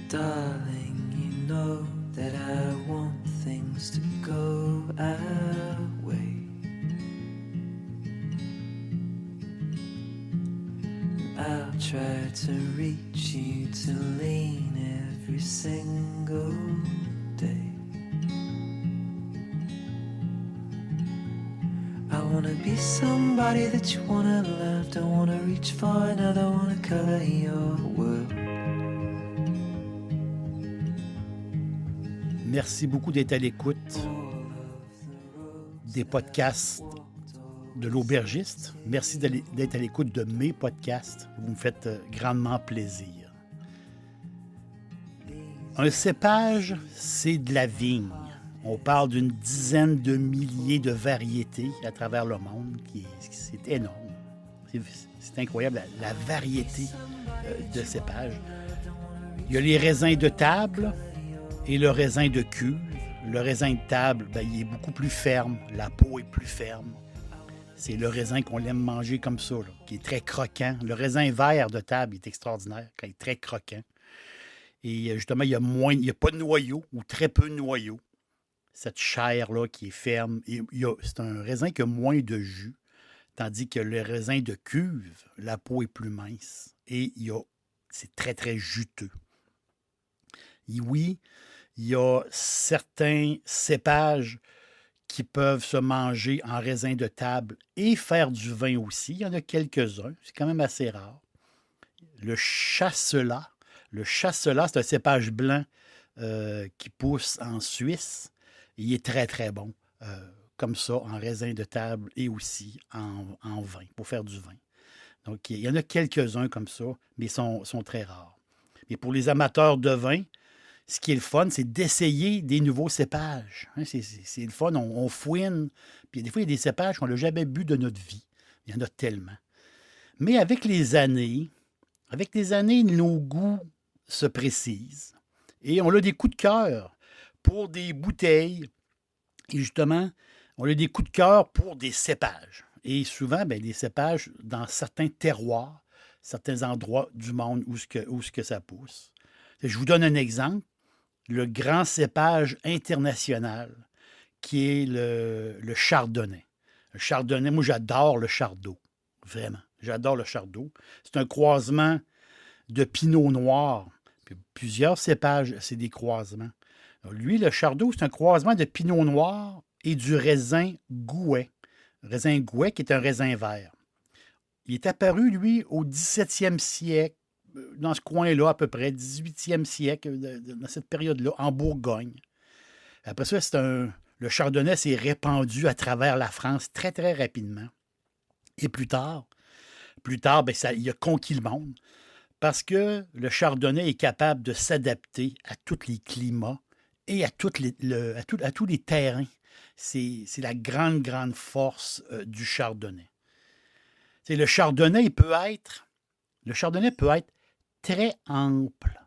Darling, you know that I want things to go our way. I'll try to reach you to lean every single day. I wanna be somebody that you wanna love. Don't wanna reach for another, wanna color your world. Merci beaucoup d'être à l'écoute des podcasts de l'aubergiste. Merci d'être à l'écoute de mes podcasts. Vous me faites grandement plaisir. Un cépage, c'est de la vigne. On parle d'une dizaine de milliers de variétés à travers le monde. C'est énorme. C'est incroyable, la variété de cépages. Il y a les raisins de table et le raisin de cuve. Le raisin de table, il est beaucoup plus ferme. La peau est plus ferme. C'est le raisin qu'on aime manger comme ça, là, qui est très croquant. Le raisin vert de table est extraordinaire, quand il est très croquant. Et justement, il n'y a pas de noyau ou très peu de noyau. Cette chair-là qui est ferme. C'est un raisin qui a moins de jus, tandis que le raisin de cuve, la peau est plus mince. Et c'est très, très juteux. Et oui, il y a certains cépages qui peuvent se manger en raisin de table et faire du vin aussi. Il y en a quelques-uns, c'est quand même assez rare. Le chasselas, c'est un cépage blanc qui pousse en Suisse. Il est très, très bon, comme ça, en raisin de table et aussi en vin, pour faire du vin. Donc, il y en a quelques-uns comme ça, mais ils sont très rares. Mais pour les amateurs de vin, ce qui est le fun, c'est d'essayer des nouveaux cépages. Hein, c'est le fun, on fouine. Puis des fois, il y a des cépages qu'on n'a jamais bu de notre vie. Il y en a tellement. Mais avec les années, nos goûts se précisent. Et on a des coups de cœur pour des bouteilles. Et justement, on a des coups de cœur pour des cépages. Et souvent, des cépages dans certains terroirs, certains endroits du monde où ce que ça pousse. Je vous donne un exemple. Le grand cépage international, qui est le chardonnay. Le chardonnay, moi, j'adore le chardot. Vraiment. J'adore le chardot. C'est un croisement de pinot noir. Puis plusieurs cépages, c'est des croisements. Alors, lui, le chardot, c'est un croisement de pinot noir et du raisin gouais. Le raisin gouais, qui est un raisin vert. Il est apparu, lui, au 17e siècle, dans ce coin-là, à peu près, 18e siècle, dans cette période-là, en Bourgogne. Après ça, le chardonnay s'est répandu à travers la France très, très rapidement. Et plus tard, il a conquis le monde parce que le chardonnay est capable de s'adapter à tous les climats et à tous les terrains. C'est la grande, grande force du chardonnay. Le chardonnay peut être très ample,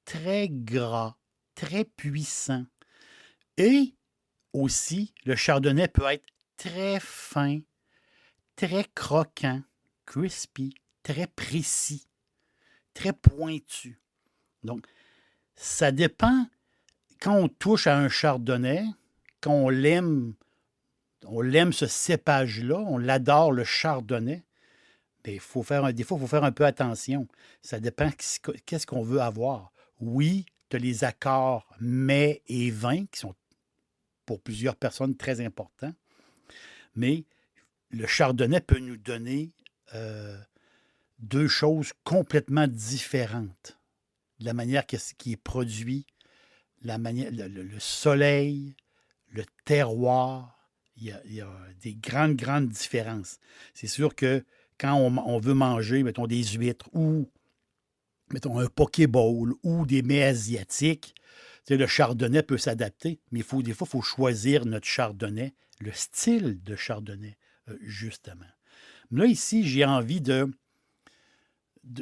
très gras, très puissant. Et aussi, le chardonnay peut être très fin, très croquant, crispy, très précis, très pointu. Donc, ça dépend. Quand on touche à un chardonnay, quand on l'aime ce cépage-là, on l'adore, le chardonnay, des fois, il faut faire un peu attention. Ça dépend qu'est-ce qu'on veut avoir. Oui, tu as les accords mets et vins qui sont pour plusieurs personnes très importants, mais le chardonnay peut nous donner deux choses complètement différentes. La manière qui est produit, le soleil, le terroir, il y a des grandes, grandes différences. C'est sûr que quand on veut manger, mettons, des huîtres ou, mettons, un poké bowl ou des mets asiatiques, le chardonnay peut s'adapter, mais des fois, il faut choisir notre chardonnay, le style de chardonnay, justement. Mais là, ici, j'ai envie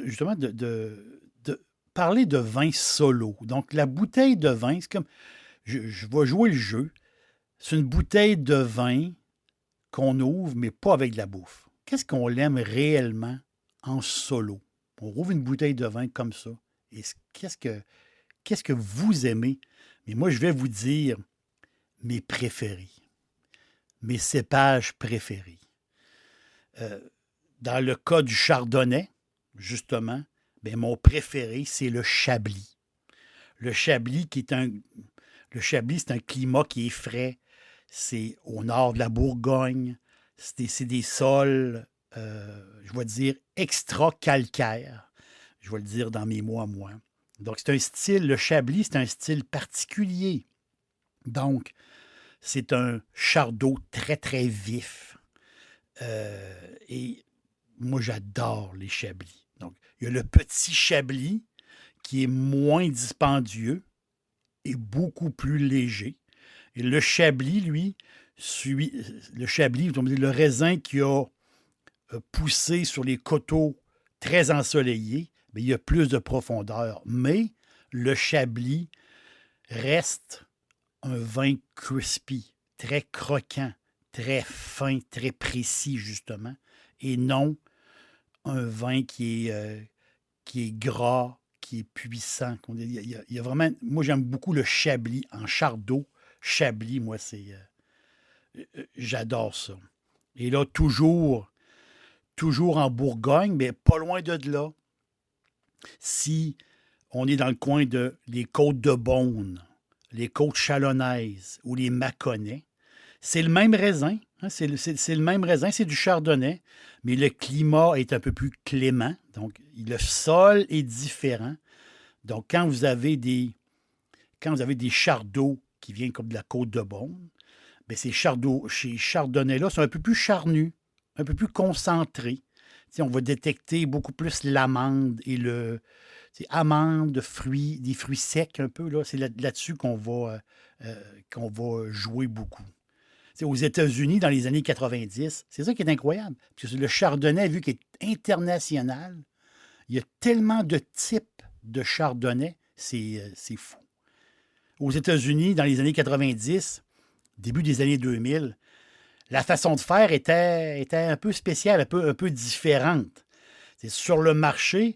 justement de parler de vin solo. Donc, la bouteille de vin, c'est comme, je vais jouer le jeu. C'est une bouteille de vin qu'on ouvre, mais pas avec de la bouffe. Qu'est-ce qu'on aime réellement en solo? On ouvre une bouteille de vin comme ça. Et qu'est-ce qu'est-ce que vous aimez? Mais moi, je vais vous dire mes préférés, mes cépages préférés. Dans le cas du chardonnay, justement, bien, mon préféré, c'est le Chablis. Le Chablis, c'est un climat qui est frais. C'est au nord de la Bourgogne. C'est des sols, je vais dire, extra-calcaires. Je vais le dire dans mes mots à moi. Donc, le Chablis, c'est un style particulier. Donc, c'est un chardot très, très vif. Et moi, j'adore les Chablis. Donc, il y a le petit Chablis qui est moins dispendieux et beaucoup plus léger. Et le Chablis, lui, le raisin qui a poussé sur les coteaux très ensoleillés, bien, il y a plus de profondeur. Mais le Chablis reste un vin crispy, très croquant, très fin, très précis, justement, et non un vin qui est gras, qui est puissant. Il y a vraiment, moi, j'aime beaucoup le Chablis en chardot. Chablis, moi, j'adore ça. Et là, toujours en Bourgogne, mais pas loin de là. Si on est dans le coin de les côtes de Beaune, les côtes chalonnaises ou les Mâconnais, c'est le même raisin. Hein, c'est le même raisin, c'est du chardonnay, mais le climat est un peu plus clément. Donc, le sol est différent. Donc, quand vous avez des chardots qui viennent comme de la côte de Beaune, bien, ces chardonnays-là sont un peu plus charnus, un peu plus concentrés. On va détecter beaucoup plus l'amande et amande, fruits, des fruits secs un peu. Là, c'est là-dessus qu'on va jouer beaucoup. Aux États-Unis, dans les années 90, c'est ça qui est incroyable. Parce que le chardonnay, vu qu'il est international, il y a tellement de types de chardonnay, c'est fou. Aux États-Unis, dans les années 90, début des années 2000, la façon de faire était un peu spéciale, un peu différente. Sur le marché,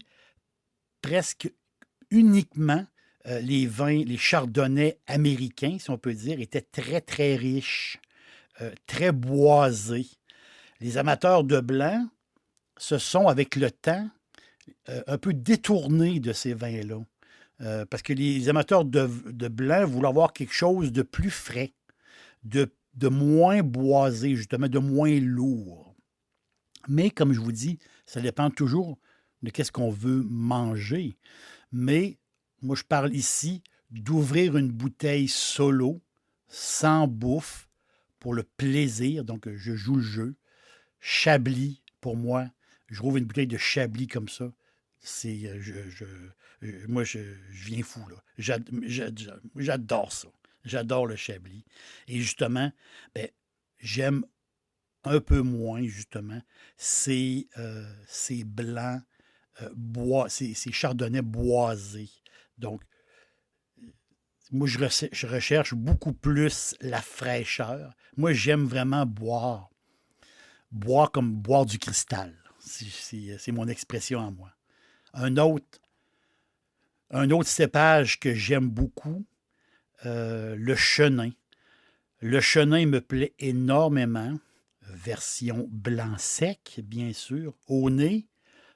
presque uniquement, les chardonnays américains, si on peut dire, étaient très, très riches, très boisés. Les amateurs de blanc se sont, avec le temps, un peu détournés de ces vins-là. Parce que les amateurs de blanc voulaient avoir quelque chose de plus frais, de moins boisé, justement, de moins lourd. Mais, comme je vous dis, ça dépend toujours de qu'est-ce qu'on veut manger. Mais, moi, je parle ici d'ouvrir une bouteille solo, sans bouffe, pour le plaisir. Donc, je joue le jeu. Chablis, pour moi, je rouvre une bouteille de Chablis comme ça. Moi, je viens fou, là. J'adore ça. J'adore le Chablis. Et justement, ben, j'aime un peu moins, justement, ces blancs, ces chardonnays boisés. Donc, moi, je recherche beaucoup plus la fraîcheur. Moi, j'aime vraiment boire. Boire comme boire du cristal. C'est mon expression à moi. Un autre cépage que j'aime beaucoup, le chenin. Le chenin me plaît énormément. Version blanc sec, bien sûr. Au nez,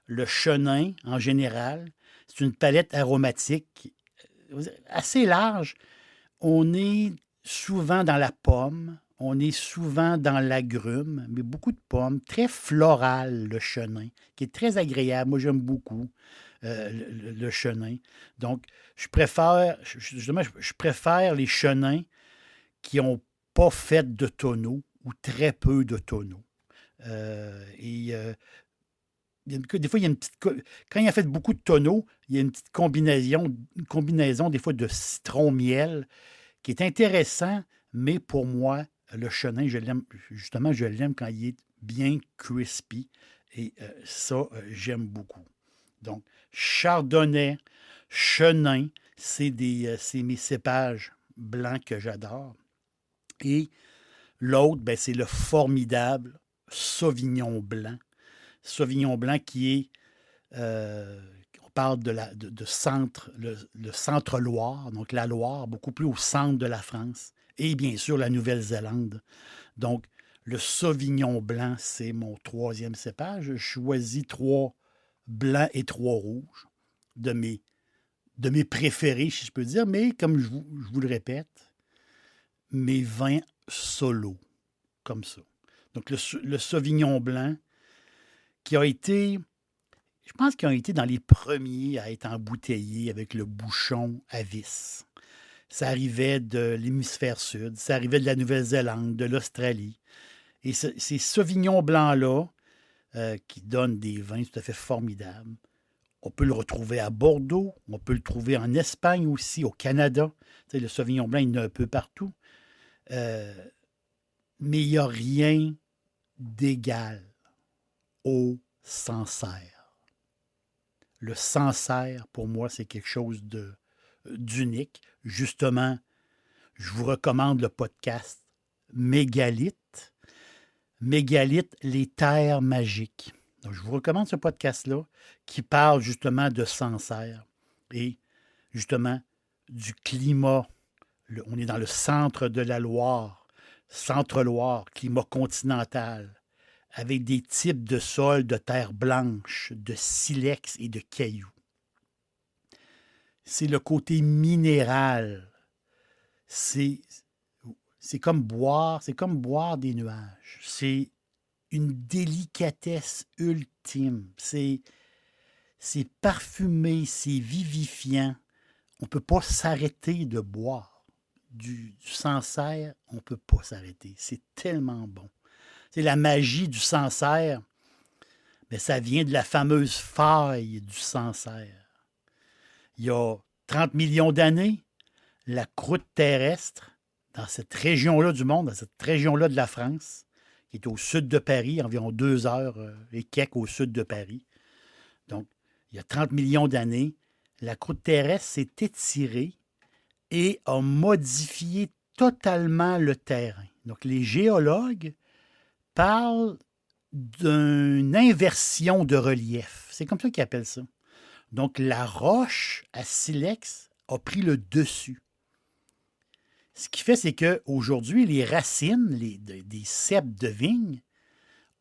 le chenin, en général, c'est une palette aromatique assez large. On est souvent dans la pomme, on est souvent dans l'agrume, mais beaucoup de pommes. Très floral, le chenin, qui est très agréable. Moi, j'aime beaucoup le chenin. Donc, je préfère les chenins qui n'ont pas fait de tonneaux ou très peu de tonneaux. Des fois, il y a une petite. Quand il a fait beaucoup de tonneaux, il y a une petite combinaison des fois de citron-miel qui est intéressant, mais pour moi, le chenin, je l'aime quand il est bien crispy. Et ça, j'aime beaucoup. Donc, chardonnay, chenin, c'est mes cépages blancs que j'adore. Et l'autre, ben, c'est le formidable Sauvignon blanc. Sauvignon blanc qui est On parle de centre, le centre-Loire, donc la Loire, beaucoup plus au centre de la France, et bien sûr la Nouvelle-Zélande. Donc, le Sauvignon blanc, c'est mon troisième cépage. Je choisis 3 blancs et 3 rouges de mes préférés, si je peux dire, mais comme je vous le répète, mes vins solo, comme ça. Donc, le Sauvignon blanc, qui a été, je pense qu'ils ont été dans les premiers à être embouteillés avec le bouchon à vis. Ça arrivait de l'hémisphère sud, ça arrivait de la Nouvelle-Zélande, de l'Australie. Et ces Sauvignons blancs-là, qui donnent des vins tout à fait formidables, on peut le retrouver à Bordeaux, on peut le trouver en Espagne aussi, au Canada. Tu sais, le Sauvignon blanc, il y en a un peu partout. Mais il n'y a rien d'égal au Sancerre. Le Sancerre, pour moi, c'est quelque chose d'unique. Justement, je vous recommande le podcast Mégalithe. Mégalithe, les terres magiques. Donc, je vous recommande ce podcast-là qui parle justement de Sancerre et justement du climat. On est dans le centre de la Loire, centre-Loire, climat continental, avec des types de sols de terre blanche, de silex et de cailloux. C'est le côté minéral. C'est comme boire des nuages. C'est une délicatesse ultime. C'est parfumé, c'est vivifiant. On ne peut pas s'arrêter de boire. Du Sancerre, on ne peut pas s'arrêter. C'est tellement bon. C'est la magie du Sancerre, mais ça vient de la fameuse faille du Sancerre. Il y a 30 millions d'années, la croûte terrestre, dans cette région-là du monde, dans cette région-là de la France, qui est au sud de Paris, environ 2 heures et quelques au sud de Paris. Donc, il y a 30 millions d'années, la croûte terrestre s'est étirée et a modifié totalement le terrain. Donc, les géologues parlent d'une inversion de relief. C'est comme ça qu'ils appellent ça. Donc, la roche à silex a pris le dessus. Ce qui fait, c'est qu'aujourd'hui, les racines des ceps de vigne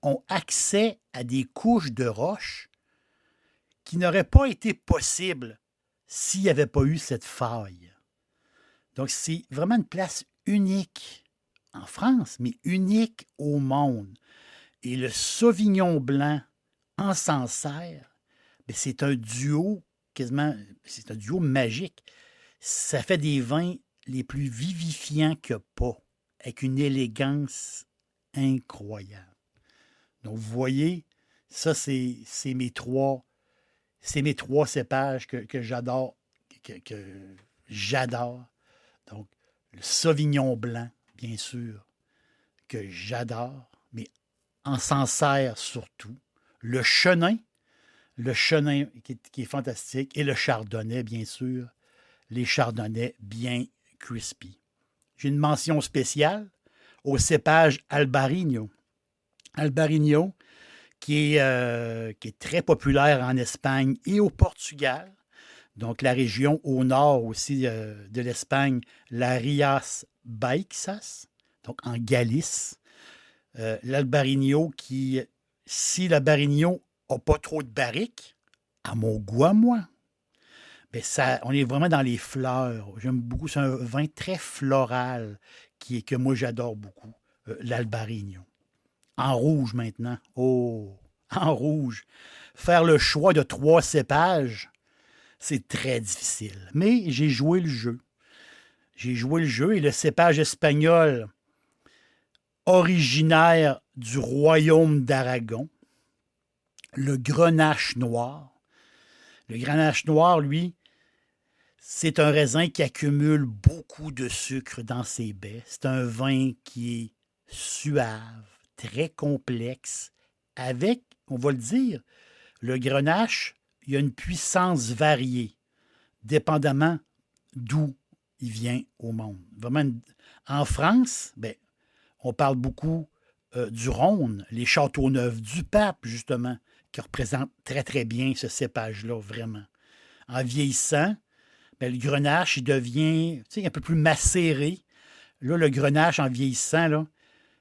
ont accès à des couches de roche qui n'auraient pas été possibles s'il n'y avait pas eu cette faille. Donc, c'est vraiment une place unique en France, mais unique au monde. Et le Sauvignon blanc en Sancerre, c'est un duo quasiment, c'est un duo magique. Ça fait des vins les plus vivifiants qu'il n'y a pas, avec une élégance incroyable. Donc, vous voyez, ça, c'est mes trois cépages que j'adore, que j'adore. Donc, le Sauvignon blanc, bien sûr, que j'adore, mais en Sancerre surtout. Le Chenin qui est fantastique, et le Chardonnay, bien sûr. Les Chardonnays bien crispy. J'ai une mention spéciale au cépage Albarino. Albarino, qui est très populaire en Espagne et au Portugal. Donc, la région au nord aussi de l'Espagne, la Rias Baixas, donc en Galice. L'Albarino si l'Albarino n'a pas trop de barriques, à mon goût à moi, on est vraiment dans les fleurs. J'aime beaucoup. C'est un vin très floral que moi j'adore beaucoup, l'Albarino. En rouge maintenant. Oh, en rouge. Faire le choix de 3 cépages, c'est très difficile. Mais j'ai joué le jeu. J'ai joué le jeu et le cépage espagnol, originaire du royaume d'Aragon, le Grenache noir. Le Grenache noir, lui, c'est un raisin qui accumule beaucoup de sucre dans ses baies. C'est un vin qui est suave, très complexe, avec, on va le dire, le Grenache, il y a une puissance variée, dépendamment d'où il vient au monde. Vraiment, en France, on parle beaucoup du Rhône, les Châteauneuf du Pape, justement, qui représentent très, très bien ce cépage-là, vraiment. En vieillissant, bien, le grenache, il devient un peu plus macéré. Là, le grenache, en vieillissant, là,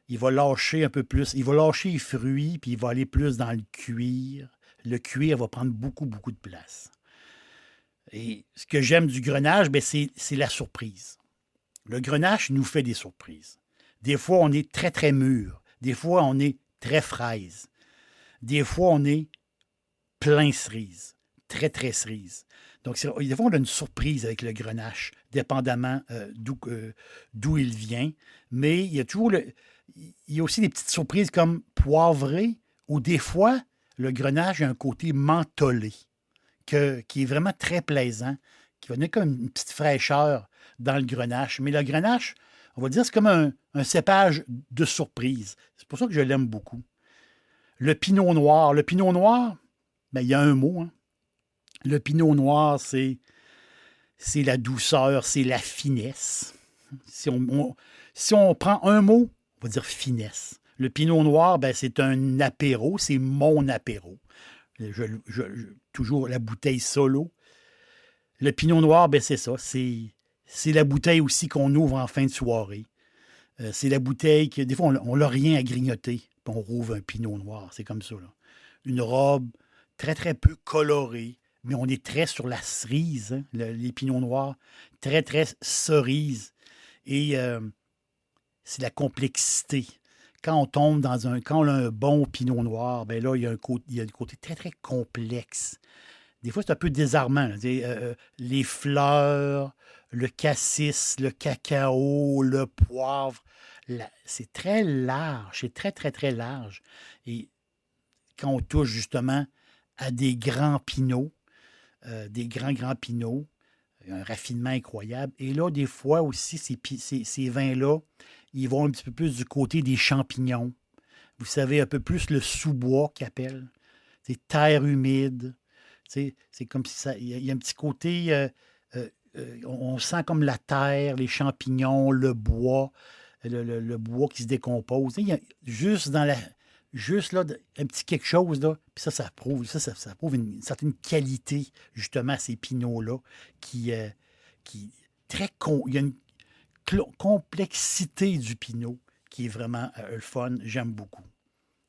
il va lâcher un peu plus. Il va lâcher les fruits, puis il va aller plus dans le cuir. Le cuir va prendre beaucoup, beaucoup de place. Et ce que j'aime du grenache, bien, c'est la surprise. Le grenache nous fait des surprises. Des fois, on est très, très mûr. Des fois, on est très fraise. Des fois, on est plein cerise. Très, très cerise. Donc, des fois, on a une surprise avec le grenache, dépendamment d'où il vient. Mais il y a toujours il y a aussi des petites surprises comme poivré, où des fois, le grenache a un côté mentholé, qui est vraiment très plaisant, qui va donner comme une petite fraîcheur dans le grenache. Mais le grenache, on va dire, c'est comme un cépage de surprise. C'est pour ça que je l'aime beaucoup. Le pinot noir. Le pinot noir, bien, il y a un mot. Hein. Le pinot noir, c'est la douceur, c'est la finesse. Si on prend un mot, on va dire finesse. Le pinot noir, ben, c'est un apéro, c'est mon apéro. Toujours la bouteille solo. Le pinot noir, ben, c'est ça. C'est la bouteille aussi qu'on ouvre en fin de soirée. C'est la bouteille que, des fois, on n'a rien à grignoter, puis on rouvre un pinot noir. C'est comme ça, là. Une robe très, très peu colorée, mais on est très sur la cerise, hein, les pinots noirs, très, très cerise. Et c'est la complexité. Quand on tombe quand on a un bon pinot noir, ben là, il y a un côté très, très complexe. Des fois, c'est un peu désarmant. Les fleurs, le cassis, le cacao, le poivre, c'est très large, c'est très, très, très large. Et quand on touche justement à des grands pinots, des grands pinots, un raffinement incroyable. Et là, des fois aussi, ces vins-là, ils vont un petit peu plus du côté des champignons. Vous savez, un peu plus le sous-bois qu'ils appellent. C'est terre humide. C'est comme si il y a un petit côté, on sent comme la terre, les champignons, le bois, le bois qui se décompose. Il y a juste là, un petit quelque chose, là, puis ça prouve une certaine qualité, justement, à ces pinots-là, il y a une complexité du pinot qui est vraiment le fun, j'aime beaucoup.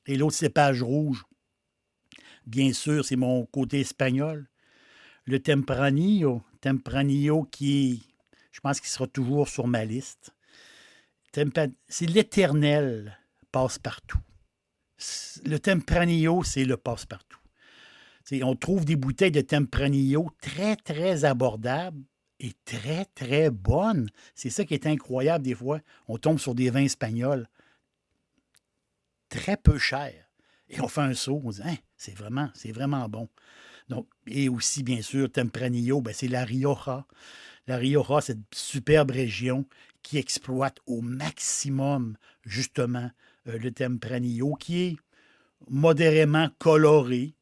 Et l'autre cépage rouge, bien sûr, c'est mon côté espagnol. Le Tempranillo je pense qu'il sera toujours sur ma liste. C'est l'éternel passe-partout. Le Tempranillo, c'est le passe-partout. On trouve des bouteilles de Tempranillo très, très abordables et très, très bonnes. C'est ça qui est incroyable des fois. On tombe sur des vins espagnols très peu chers. Et on fait un saut, on dit hein, c'est vraiment bon. Donc, et aussi, bien sûr, Tempranillo, ben, c'est la Rioja. La Rioja, c'est une superbe région qui exploite au maximum, justement, le Tempranillo, qui est modérément coloré.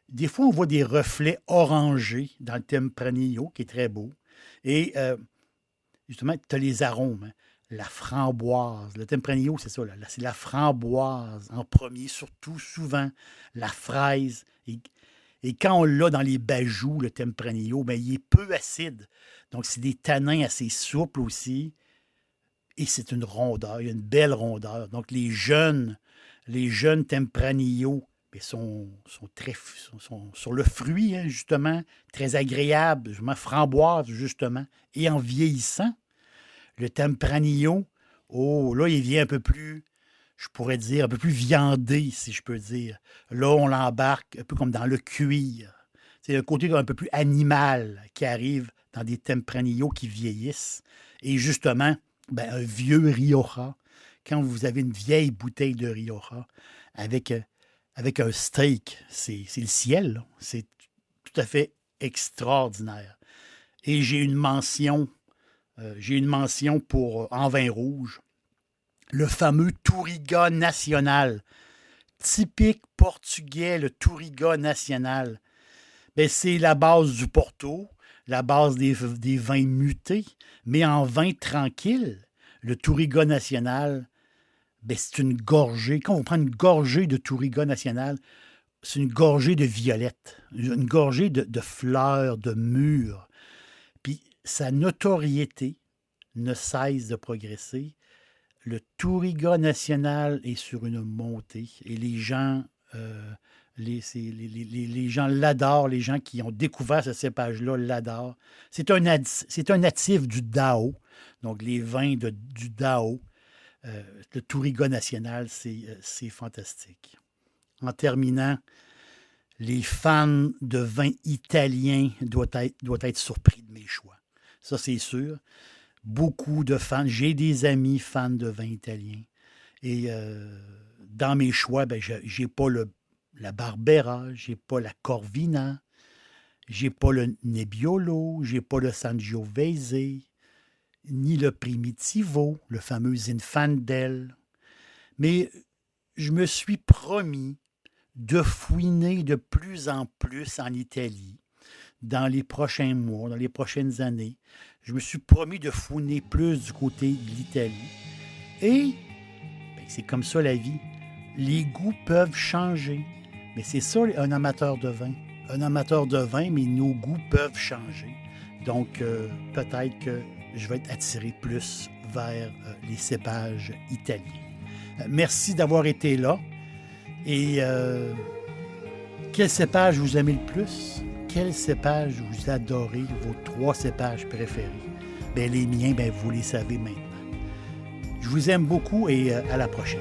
Des fois, on voit des reflets orangés dans le Tempranillo, qui est très beau. Et justement, tu as les arômes. Hein. La framboise. Le Tempranillo, c'est ça. C'est la framboise en premier, surtout, souvent, la fraise. Et quand on l'a dans les bajous, le Tempranillo, bien, il est peu acide. Donc, c'est des tanins assez souples aussi. Et c'est une rondeur, il y a une belle rondeur. Donc, les jeunes Tempranillo sont sur le fruit, hein, justement, très agréable, justement, framboise, justement. Et en vieillissant, le Tempranillo, oh, là, il vient un peu plus, je pourrais dire, un peu plus viandé, si je peux dire. Là, on l'embarque un peu comme dans le cuir. C'est un côté un peu plus animal qui arrive dans des Tempranillo qui vieillissent. Et justement, ben, un vieux Rioja, quand vous avez une vieille bouteille de Rioja avec un steak, c'est le ciel. Là. C'est tout à fait extraordinaire. Et j'ai une mention pour en vin rouge, le fameux Touriga Nacional. Typique portugais, le Touriga Nacional. Ben, c'est la base du Porto, la base des vins mutés, mais en vin tranquille, le Touriga Nacional, ben, c'est une gorgée. Quand on prend une gorgée de Touriga national, c'est une gorgée de violettes, une gorgée de fleurs, de mûres. Puis sa notoriété ne cesse de progresser. Le Touriga national est sur une montée et les gens, les gens l'adorent. Les gens qui ont découvert ce cépage-là l'adorent. C'est un natif du Dao, donc les vins du Dao. Le Touriga national, c'est fantastique. En terminant, les fans de vin italien doivent être surpris de mes choix. Ça, c'est sûr. Beaucoup de fans. J'ai des amis fans de vin italien. Et dans mes choix, ben, j'ai pas la Barbera, j'ai pas la Corvina, j'ai pas le Nebbiolo, j'ai pas le Sangiovese, ni le Primitivo, le fameux Zinfandel. Mais je me suis promis de fouiner de plus en plus en Italie dans les prochains mois, dans les prochaines années. Je me suis promis de fouiner plus du côté de l'Italie. Et ben, c'est comme ça la vie. Les goûts peuvent changer. Mais c'est ça un amateur de vin. Un amateur de vin, mais nos goûts peuvent changer. Donc peut-être que je vais être attiré plus vers les cépages italiens. Merci d'avoir été là. Et quel cépage vous aimez le plus? Quel cépage vous adorez, vos 3 cépages préférés? Bien, les miens, bien, vous les savez maintenant. Je vous aime beaucoup et à la prochaine.